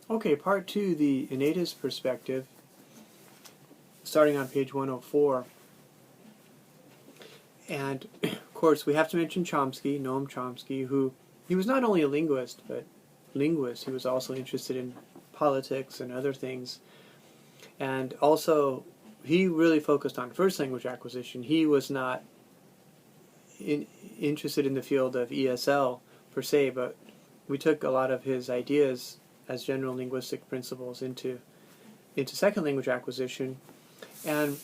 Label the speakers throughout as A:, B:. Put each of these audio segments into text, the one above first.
A: Okay, part two, the innatist perspective, starting on page 104. And of course, we have to mention Chomsky, Noam Chomsky, who he was not only a linguist, but linguist. He was also interested in politics and other things. And also, he really focused on first language acquisition. He was not interested in the field of ESL per se, but we took a lot of his ideas as general linguistic principles into second language acquisition. And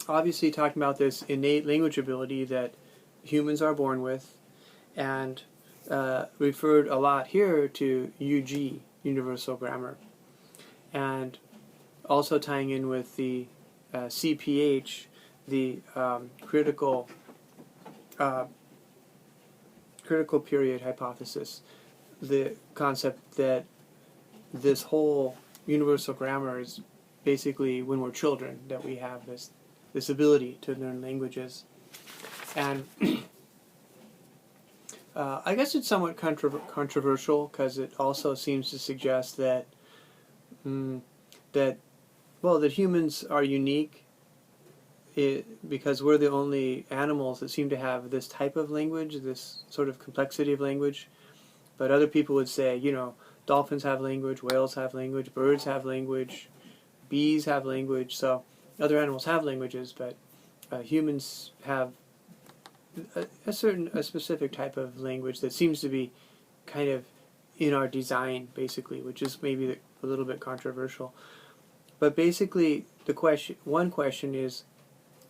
A: obviously talking about this innate language ability that humans are born with, and referred a lot here to UG, Universal Grammar, and also tying in with the CPH, the critical period hypothesis, the concept that this whole universal grammar is basically when we're children, that we have this ability to learn languages. And I guess it's somewhat controversial because it also seems to suggest that that humans are unique because we're the only animals that seem to have this type of language, this sort of complexity of language. But other people would say, dolphins have language, whales have language, birds have language, bees have language. So other animals have languages, but humans have a specific type of language that seems to be kind of in our design, basically, which is maybe a little bit controversial. But basically, one question is,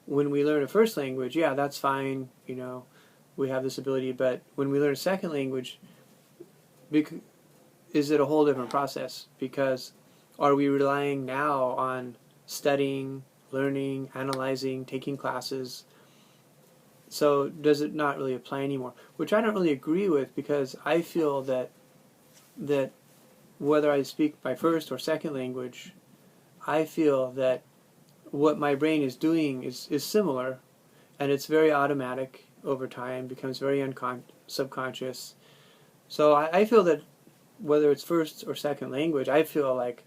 A: when we learn a first language, yeah, that's fine, we have this ability, but when we learn a second language, is it a whole different process? Because are we relying now on studying, learning, analyzing, taking classes? So does it not really apply anymore? Which I don't really agree with, because I feel that whether I speak my first or second language, I feel that what my brain is doing is similar, and it's very automatic over time, becomes very subconscious. So I feel that whether it's first or second language, I feel like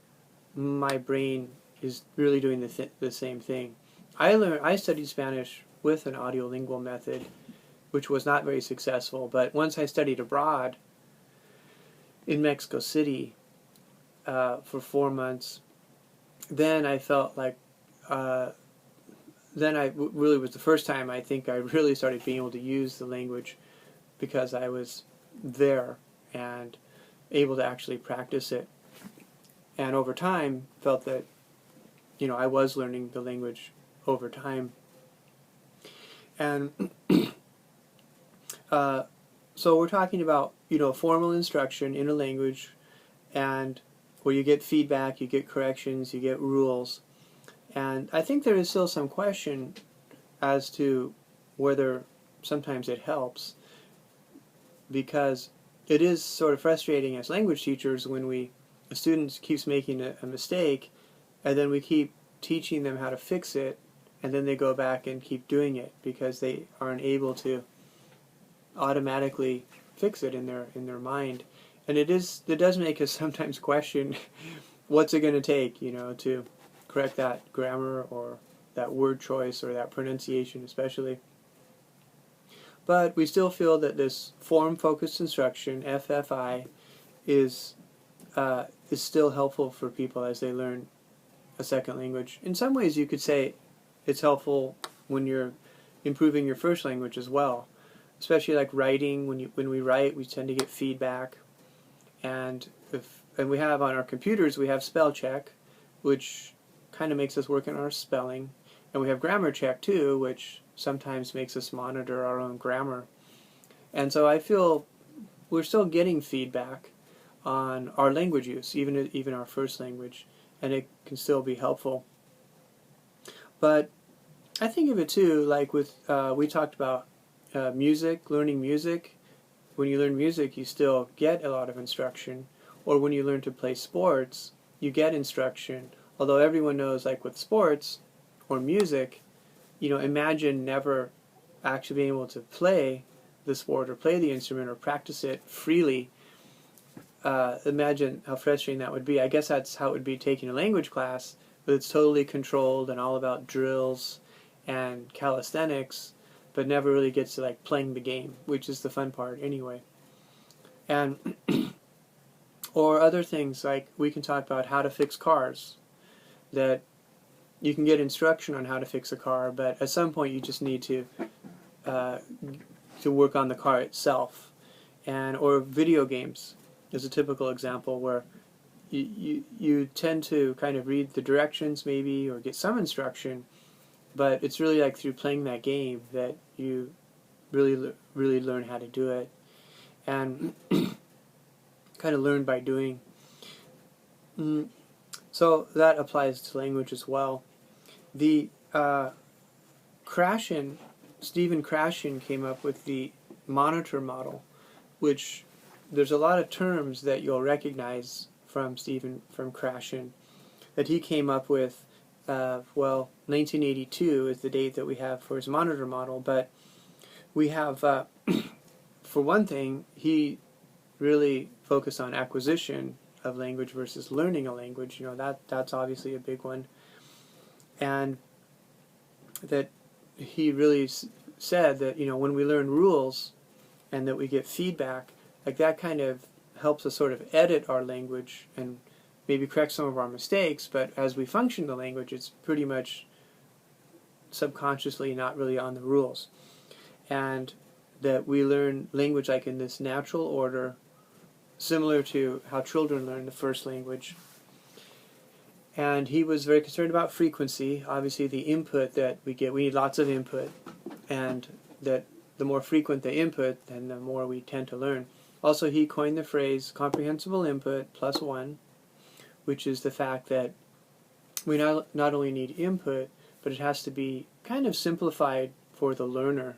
A: my brain is really doing the same thing. I studied Spanish with an audiolingual method, which was not very successful, but once I studied abroad in Mexico City for 4 months, then I felt like really was the first time I think I really started being able to use the language, because I was there and able to actually practice it. And over time, felt that, I was learning the language over time. And so we're talking about, formal instruction in a language, and where you get feedback, you get corrections, you get rules. And I think there is still some question as to whether sometimes it helps, because it is sort of frustrating as language teachers when a student keeps making a mistake, and then we keep teaching them how to fix it, and then they go back and keep doing it because they aren't able to automatically fix it in their mind. And it does make us sometimes question what's it going to take, to correct that grammar or that word choice or that pronunciation especially. But we still feel that this form-focused instruction, FFI, is still helpful for people as they learn a second language. In some ways, you could say it's helpful when you're improving your first language as well, especially like writing. When we write, we tend to get feedback, and we have on our computers, we have spell check, which kind of makes us work on our spelling, and we have grammar check too, which sometimes makes us monitor our own grammar. And so I feel we're still getting feedback on our language use, even our first language, and it can still be helpful. But I think of it too, like with we talked about music, learning music. When you learn music, you still get a lot of instruction. Or when you learn to play sports, you get instruction. Although everyone knows, like with sports or music, imagine never actually being able to play the sport or play the instrument or practice it freely. imagine how frustrating that would be. I guess that's how it would be taking a language class, but it's totally controlled and all about drills and calisthenics, but never really gets to like playing the game, which is the fun part anyway. And or other things like we can talk about how to fix cars, that you can get instruction on how to fix a car, but at some point you just need to work on the car itself. And or video games is a typical example where you tend to kind of read the directions maybe or get some instruction, but it's really like through playing that game that you really learn how to do it, and kind of learn by doing. So that applies to language as well. The Stephen Krashen came up with the monitor model, which there's a lot of terms that you'll recognize from Krashen that he came up with. 1982 is the date that we have for his monitor model, but we have, for one thing, he really focused on acquisition of language versus learning a language. That's obviously a big one, and that he really said that when we learn rules and that we get feedback, like that kind of helps us sort of edit our language and maybe correct some of our mistakes, but as we function the language, it's pretty much subconsciously not really on the rules. And that we learn language like in this natural order, similar to how children learn the first language. And he was very concerned about frequency. Obviously the input that we get, we need lots of input, and that the more frequent the input, then the more we tend to learn. Also, he coined the phrase comprehensible input plus one, which is the fact that we not only need input, but it has to be kind of simplified for the learner.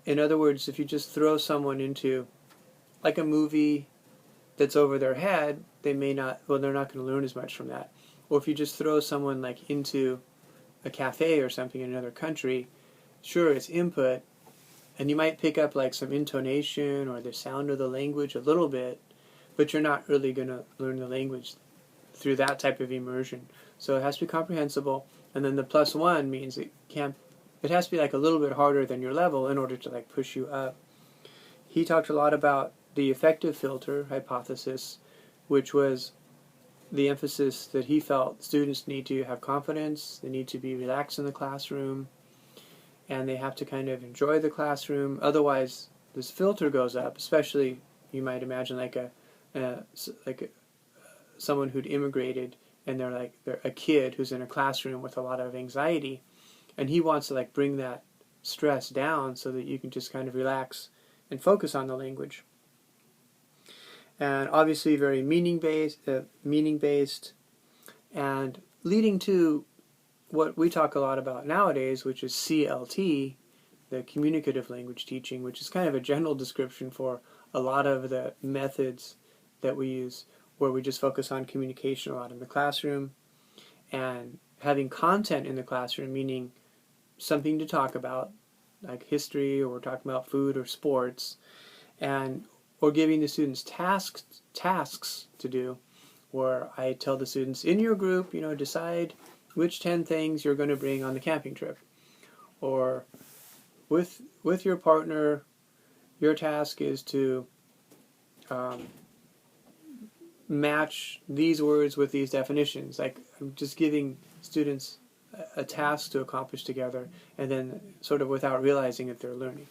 A: In other words, if you just throw someone into like a movie that's over their head, they're not going to learn as much from that. Or if you just throw someone like into a cafe or something in another country, sure, it's input, and you might pick up like some intonation or the sound of the language a little bit, but you're not really going to learn the language through that type of immersion. So it has to be comprehensible, and then the plus one means it has to be like a little bit harder than your level in order to like push you up. He talked a lot about the effective filter hypothesis, which was the emphasis that he felt students need to have confidence, they need to be relaxed in the classroom, and they have to kind of enjoy the classroom. Otherwise, this filter goes up, especially you might imagine like someone who'd immigrated and they're a kid who's in a classroom with a lot of anxiety, and he wants to like bring that stress down so that you can just kind of relax and focus on the language. And obviously very meaning-based, and leading to what we talk a lot about nowadays, which is CLT, the communicative language teaching, which is kind of a general description for a lot of the methods that we use, where we just focus on communication a lot in the classroom, and having content in the classroom, meaning something to talk about, like history, or we're talking about food or sports, or giving the students tasks to do, where I tell the students, in your group, decide which 10 things you're going to bring on the camping trip. Or with your partner, your task is to match these words with these definitions. Like, I'm just giving students a task to accomplish together, and then sort of without realizing that they're learning.